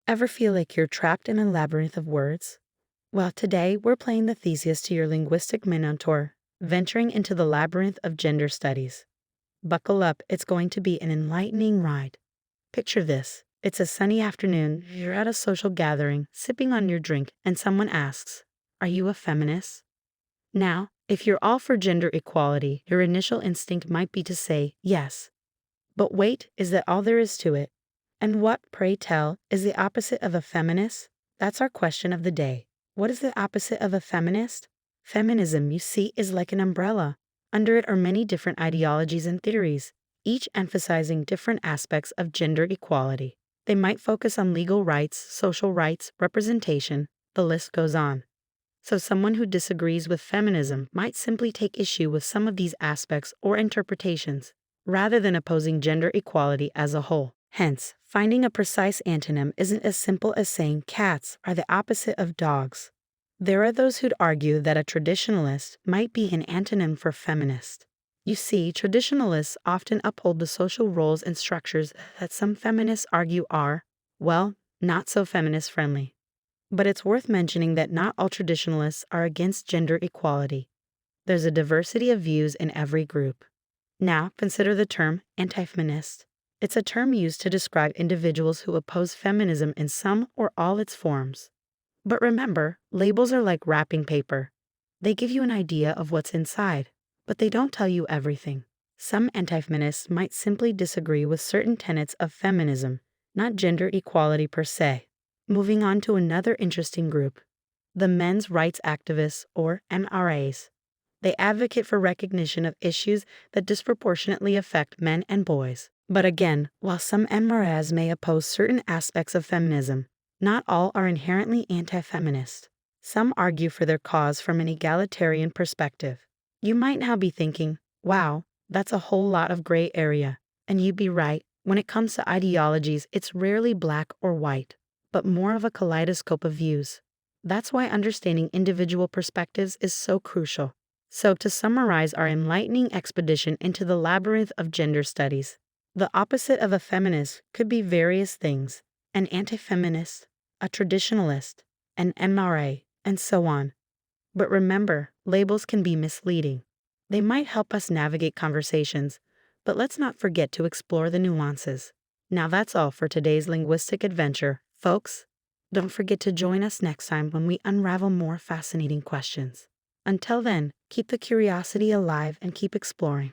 Ever feel like you're trapped in a labyrinth of words? Well, today we're playing the Theseus to your linguistic minotaur, venturing into the labyrinth of gender studies. Buckle up, it's going to be an enlightening ride. Picture this. It's a sunny afternoon, you're at a social gathering, sipping on your drink, and someone asks, "Are you a feminist?" Now, if you're all for gender equality, your initial instinct might be to say yes. But wait, is that all there is to it? And what, pray tell, is the opposite of a feminist? That's our question of the day. What is the opposite of a feminist? Feminism, you see, is like an umbrella. Under it are many different ideologies and theories, each emphasizing different aspects of gender equality. They might focus on legal rights, social rights, representation, the list goes on. So someone who disagrees with feminism might simply take issue with some of these aspects or interpretations, rather than opposing gender equality as a whole. Hence, finding a precise antonym isn't as simple as saying cats are the opposite of dogs. There are those who'd argue that a traditionalist might be an antonym for feminist. You see, traditionalists often uphold the social roles and structures that some feminists argue are, well, not so feminist friendly. But it's worth mentioning that not all traditionalists are against gender equality. There's a diversity of views in every group. Now, consider the term anti-feminist. It's a term used to describe individuals who oppose feminism in some or all its forms. But remember, labels are like wrapping paper. They give you an idea of what's inside, but they don't tell you everything. Some anti-feminists might simply disagree with certain tenets of feminism, not gender equality per se. Moving on to another interesting group, the men's rights activists, or MRAs. They advocate for recognition of issues that disproportionately affect men and boys. But again, while some MRAs may oppose certain aspects of feminism, not all are inherently anti-feminist. Some argue for their cause from an egalitarian perspective. You might now be thinking, wow, that's a whole lot of gray area. And you'd be right, when it comes to ideologies, it's rarely black or white, but more of a kaleidoscope of views. That's why understanding individual perspectives is so crucial. So to summarize our enlightening expedition into the labyrinth of gender studies, the opposite of a feminist could be various things: an anti-feminist, a traditionalist, an MRA, and so on. But remember, labels can be misleading. They might help us navigate conversations, but let's not forget to explore the nuances. Now that's all for today's linguistic adventure, folks. Don't forget to join us next time when we unravel more fascinating questions. Until then, keep the curiosity alive and keep exploring.